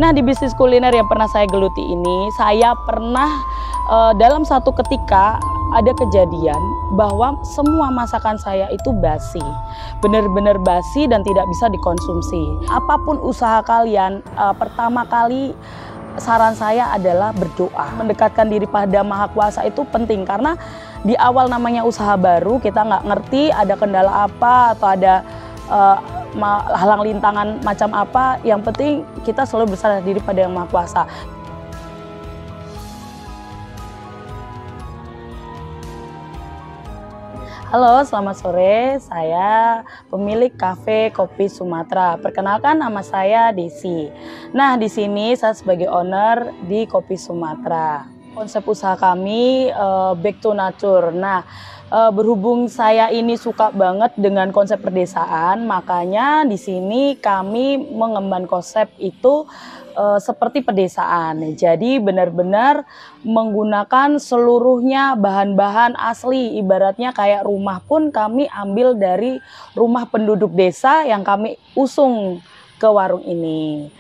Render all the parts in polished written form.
Nah, di bisnis kuliner yang pernah saya geluti ini, saya pernah dalam satu ketika ada kejadian bahwa semua masakan saya itu basi. Benar-benar basi dan tidak bisa dikonsumsi. Apapun usaha kalian, pertama kali saran saya adalah berdoa. Mendekatkan diri pada Maha Kuasa itu penting karena di awal namanya usaha baru, kita nggak ngerti ada kendala apa atau ada halang lintangan macam apa. Yang penting kita selalu bersandar diri pada Yang Maha Kuasa. Halo, selamat sore. Saya pemilik Cafe Kopi Sumatera. Perkenalkan, nama saya Desi. Nah, di sini saya sebagai owner di Kopi Sumatera. Konsep usaha kami back to nature. Nah, berhubung saya ini suka banget dengan konsep perdesaan, makanya di sini kami mengemban konsep itu seperti pedesaan. Jadi benar-benar menggunakan seluruhnya bahan-bahan asli. Ibaratnya kayak rumah pun kami ambil dari rumah penduduk desa yang kami usung ke warung ini.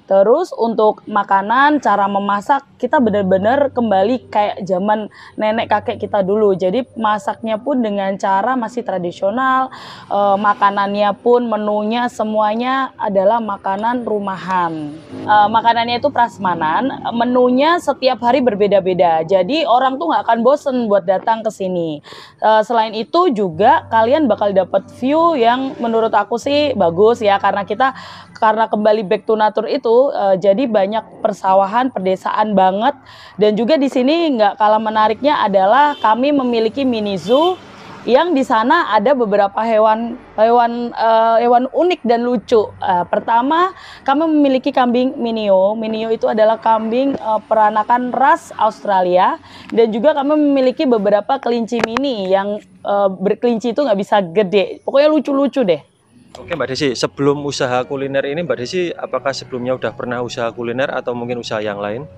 Terus untuk makanan, cara memasak, kita benar-benar kembali kayak zaman nenek kakek kita dulu. Jadi masaknya pun dengan cara masih tradisional, makanannya pun menunya semuanya adalah makanan rumahan. Makanannya itu prasmanan, menunya setiap hari berbeda-beda. Jadi orang tuh nggak akan bosen buat datang ke sini. Selain itu juga kalian bakal dapat view yang menurut aku sih bagus ya, karena kembali back to nature itu. Jadi banyak persawahan, perdesaan banget. Dan juga di sini nggak kalah menariknya adalah kami memiliki mini zoo yang di sana ada beberapa hewan unik dan lucu. Pertama, kami memiliki kambing Minio. Minio itu adalah kambing peranakan ras Australia. Dan juga kami memiliki beberapa kelinci mini yang berkelinci itu nggak bisa gede. Pokoknya lucu-lucu deh. Oke Mbak Desi, sebelum usaha kuliner ini Mbak Desi apakah sebelumnya udah pernah usaha kuliner atau mungkin usaha yang lain?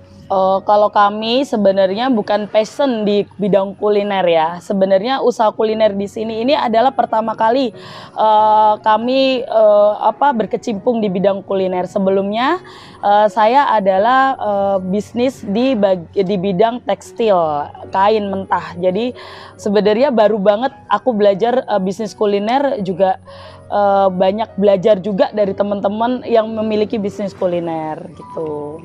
Kalau kami sebenarnya bukan passion di bidang kuliner ya. Sebenarnya usaha kuliner di sini ini adalah pertama kali kami berkecimpung di bidang kuliner. Sebelumnya saya adalah bisnis di bidang tekstil, kain mentah. Jadi sebenarnya baru banget aku belajar bisnis kuliner juga. Banyak belajar juga dari teman-teman yang memiliki bisnis kuliner gitu.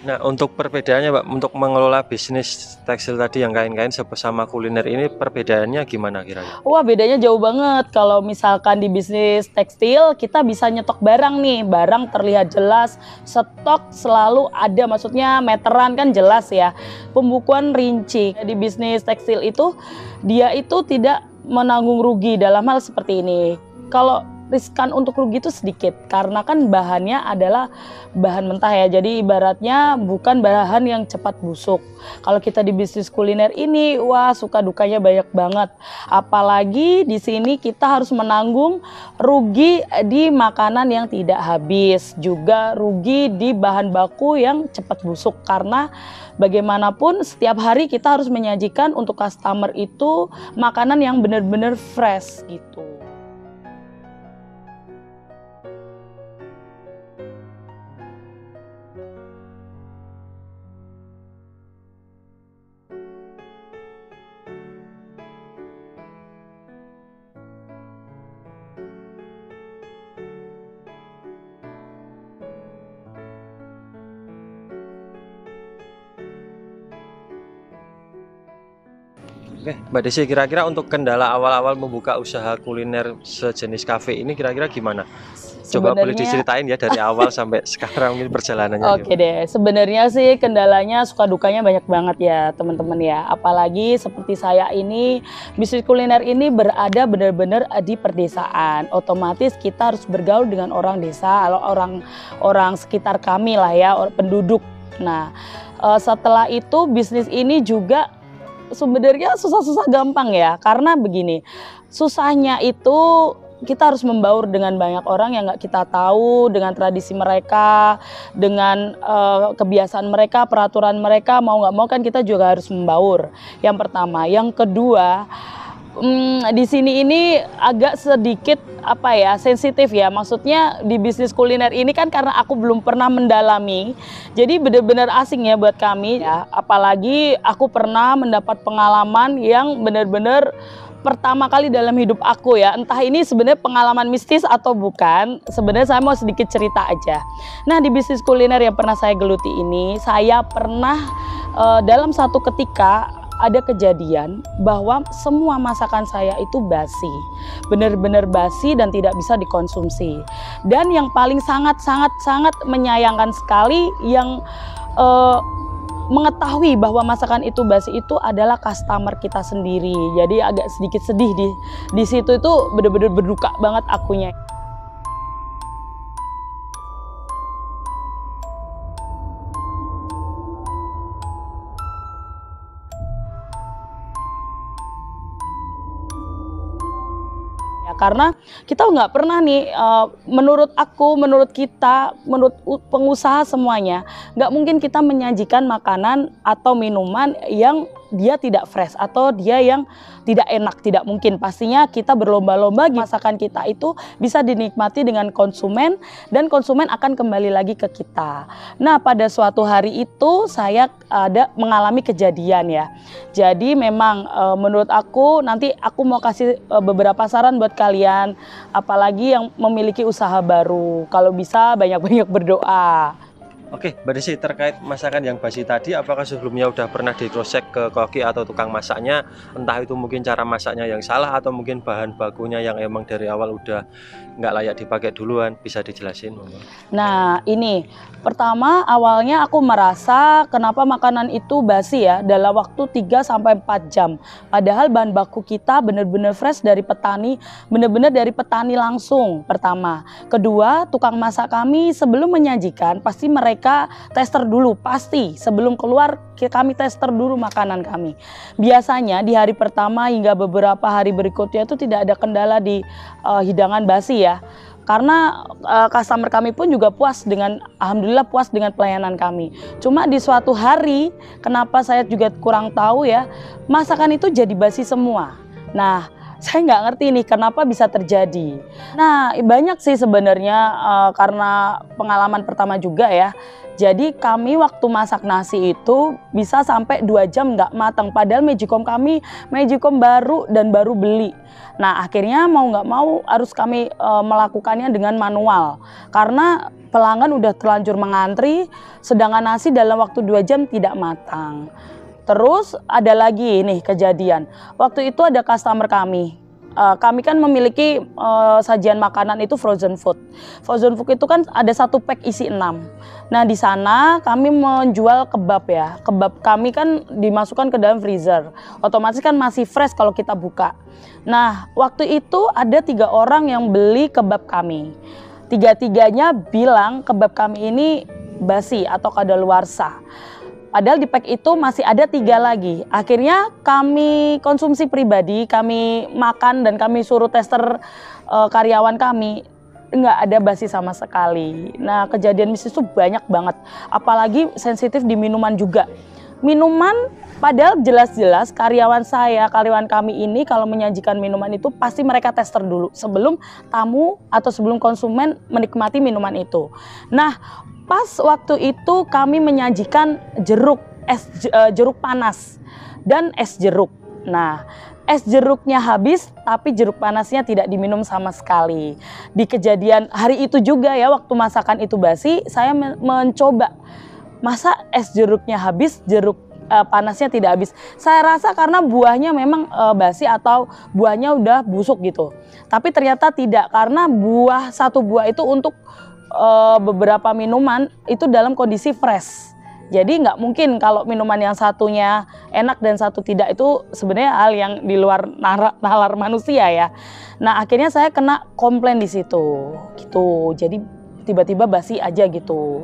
Nah, untuk perbedaannya Mbak, untuk mengelola bisnis tekstil tadi yang kain-kain sama kuliner ini perbedaannya gimana kira-kira? Wah, bedanya jauh banget. Kalau misalkan di bisnis tekstil kita bisa nyetok barang nih, barang terlihat jelas, stok selalu ada, maksudnya meteran kan jelas ya. Pembukuan rinci. Di bisnis tekstil itu dia itu tidak menanggung rugi dalam hal seperti ini. Kalau riskan untuk rugi itu sedikit karena kan bahannya adalah bahan mentah ya, jadi ibaratnya bukan bahan yang cepat busuk. Kalau kita di bisnis kuliner ini, wah suka dukanya banyak banget. Apalagi di sini kita harus menanggung rugi di makanan yang tidak habis, juga rugi di bahan baku yang cepat busuk karena bagaimanapun setiap hari kita harus menyajikan untuk customer itu makanan yang benar-benar fresh gitu. Oke, Mbak Desi, kira-kira untuk kendala awal-awal membuka usaha kuliner sejenis kafe ini kira-kira gimana? Coba boleh diceritain ya dari awal sampai sekarang ini perjalanannya. Oke deh, sebenarnya sih kendalanya suka dukanya banyak banget ya teman-teman ya. Apalagi seperti saya ini, bisnis kuliner ini berada benar-benar di perdesaan. Otomatis kita harus bergaul dengan orang desa, orang sekitar kami lah ya, penduduk. Nah, setelah itu bisnis ini juga sebenarnya susah-susah gampang ya, karena begini, susahnya itu kita harus membaur dengan banyak orang yang nggak kita tahu, dengan tradisi mereka, dengan kebiasaan mereka, peraturan mereka, mau nggak mau kan kita juga harus membaur. Yang pertama, yang kedua, Di sini ini agak sedikit apa ya, sensitif ya. Maksudnya di bisnis kuliner ini kan karena aku belum pernah mendalami, jadi benar-benar asing ya buat kami ya. Apalagi aku pernah mendapat pengalaman yang benar-benar pertama kali dalam hidup aku ya. Entah ini sebenarnya pengalaman mistis atau bukan, sebenarnya saya mau sedikit cerita aja. Nah, di bisnis kuliner yang pernah saya geluti ini, saya pernah dalam satu ketika ada kejadian bahwa semua masakan saya itu basi, benar-benar basi dan tidak bisa dikonsumsi. Dan yang paling sangat menyayangkan sekali, yang mengetahui bahwa masakan itu basi itu adalah customer kita sendiri. Jadi agak sedikit sedih di situ, itu benar-benar berduka banget akunya. Karena kita nggak pernah nih, menurut aku, menurut kita, menurut pengusaha semuanya, nggak mungkin kita menyajikan makanan atau minuman yang dia tidak fresh atau dia yang tidak enak, tidak mungkin. Pastinya kita berlomba-lomba masakan kita itu bisa dinikmati dengan konsumen dan konsumen akan kembali lagi ke kita. Nah, pada suatu hari itu saya ada mengalami kejadian ya. Jadi memang menurut aku, nanti aku mau kasih beberapa saran buat kalian, apalagi yang memiliki usaha baru. Kalau bisa banyak-banyak berdoa. Oke, Mbak Desi, terkait masakan yang basi tadi, apakah sebelumnya udah pernah di cross check ke koki atau tukang masaknya? Entah itu mungkin cara masaknya yang salah atau mungkin bahan bakunya yang emang dari awal udah nggak layak dipakai duluan, bisa dijelasin? Nah, ini pertama awalnya aku merasa kenapa makanan itu basi ya dalam waktu 3-4 jam. Padahal bahan baku kita benar-benar fresh dari petani, benar-benar dari petani langsung pertama. Kedua, tukang masak kami sebelum menyajikan pasti mereka tester dulu, pasti sebelum keluar kami tester dulu makanan kami. Biasanya di hari pertama hingga beberapa hari berikutnya itu tidak ada kendala di hidangan basi ya. Karena customer kami pun juga puas dengan, alhamdulillah puas dengan pelayanan kami. Cuma di suatu hari, kenapa saya juga kurang tahu ya, masakan itu jadi basi semua. Nah, saya nggak ngerti nih kenapa bisa terjadi. Nah, banyak sih sebenarnya karena pengalaman pertama juga ya. Jadi kami waktu masak nasi itu bisa sampai 2 jam nggak matang. Padahal Magicom kami Magicom baru dan baru beli. Nah, akhirnya mau nggak mau harus kami melakukannya dengan manual. Karena pelanggan udah terlanjur mengantri, sedangkan nasi dalam waktu 2 jam tidak matang. Terus ada lagi nih kejadian. Waktu itu ada customer kami. Kami kan memiliki sajian makanan itu frozen food. Frozen food itu kan ada 1 pack isi 6. Nah, di sana kami menjual kebab ya. Kebab kami kan dimasukkan ke dalam freezer. Otomatis kan masih fresh kalau kita buka. Nah, waktu itu ada 3 orang yang beli kebab kami. 3-tiganya bilang kebab kami ini basi atau kadaluarsa. Padahal di pack itu masih ada 3 lagi. Akhirnya kami konsumsi pribadi, kami makan dan kami suruh tester karyawan kami, nggak ada basi sama sekali. Nah, kejadian mistis itu banyak banget. Apalagi sensitif di minuman juga. Minuman padahal jelas-jelas karyawan kami ini kalau menyajikan minuman itu pasti mereka tester dulu sebelum tamu atau sebelum konsumen menikmati minuman itu. Nah, pas waktu itu kami menyajikan jeruk panas dan es jeruk. Nah, es jeruknya habis tapi jeruk panasnya tidak diminum sama sekali. Di kejadian hari itu juga ya, waktu masakan itu basi, saya mencoba. Masa es jeruknya habis, jeruk panasnya tidak habis. Saya rasa karena buahnya memang basi atau buahnya udah busuk gitu. Tapi ternyata tidak, karena satu buah itu untuk beberapa minuman itu dalam kondisi fresh. Jadi nggak mungkin kalau minuman yang satunya enak dan satu tidak, itu sebenarnya hal yang di luar nalar manusia ya. Nah, akhirnya saya kena komplain di situ gitu. Jadi tiba-tiba basi aja gitu.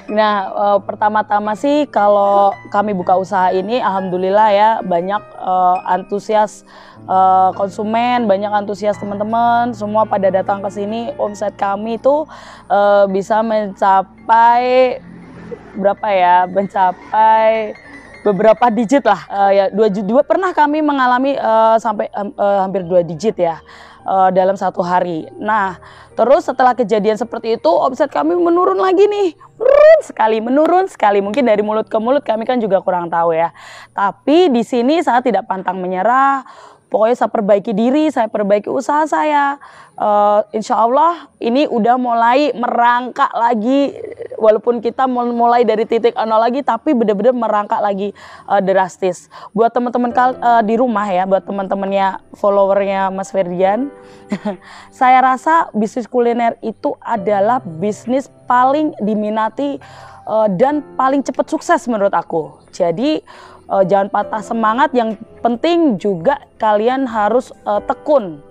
Nah, pertama-tama sih kalau kami buka usaha ini, alhamdulillah ya, banyak antusias konsumen, banyak antusias teman-teman, semua pada datang ke sini. Omset kami itu bisa mencapai berapa ya, mencapai beberapa digit lah, ya 2 pernah kami mengalami sampai hampir 2 digit ya dalam satu hari. Nah, terus setelah kejadian seperti itu omset kami menurun lagi nih, menurun sekali. Mungkin dari mulut ke mulut kami kan juga kurang tahu ya. Tapi di sini saya tidak pantang menyerah. Pokoknya saya perbaiki diri, saya perbaiki usaha saya. Insya Allah ini udah mulai merangkak lagi. Walaupun kita mulai dari titik nol lagi, tapi benar-benar merangkak lagi drastis. Buat teman-teman di rumah ya, buat teman-temannya followernya Mas Ferdian, saya rasa bisnis kuliner itu adalah bisnis paling diminati dan paling cepat sukses menurut aku. Jadi jangan patah semangat, yang penting juga kalian harus tekun.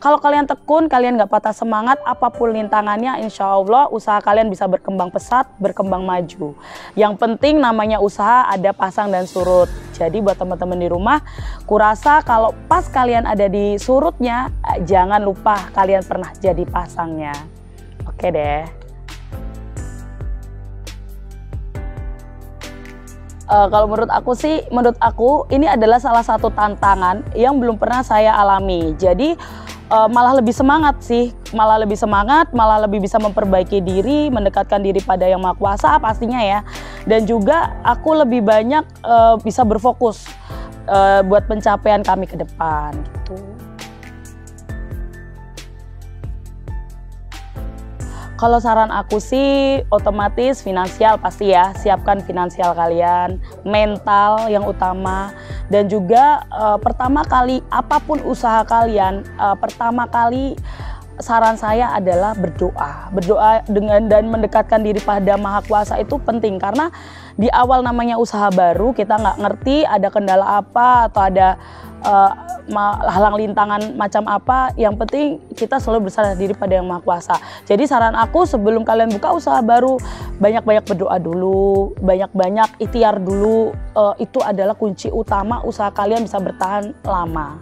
Kalau kalian tekun, kalian nggak patah semangat, apapun rintangannya, insya Allah usaha kalian bisa berkembang pesat, berkembang maju. Yang penting namanya usaha ada pasang dan surut. Jadi buat teman-teman di rumah, kurasa kalau pas kalian ada di surutnya, jangan lupa kalian pernah jadi pasangnya. Oke deh. Kalau menurut aku ini adalah salah satu tantangan yang belum pernah saya alami. Jadi malah lebih semangat sih, malah lebih bisa memperbaiki diri, mendekatkan diri pada Yang Maha Kuasa pastinya ya. Dan juga aku lebih banyak bisa berfokus buat pencapaian kami ke depan gitu. Kalau saran aku sih otomatis finansial pasti ya, siapkan finansial kalian, mental yang utama, dan juga pertama kali apapun usaha kalian, pertama kali saran saya adalah berdoa dengan dan mendekatkan diri pada Maha Kuasa itu penting, karena di awal namanya usaha baru kita nggak ngerti ada kendala apa atau ada halang lintangan macam apa. Yang penting kita selalu bersandar diri pada Yang Maha Kuasa. Jadi saran aku sebelum kalian buka usaha baru, banyak-banyak berdoa dulu, banyak-banyak ikhtiar dulu. Itu adalah kunci utama usaha kalian bisa bertahan lama.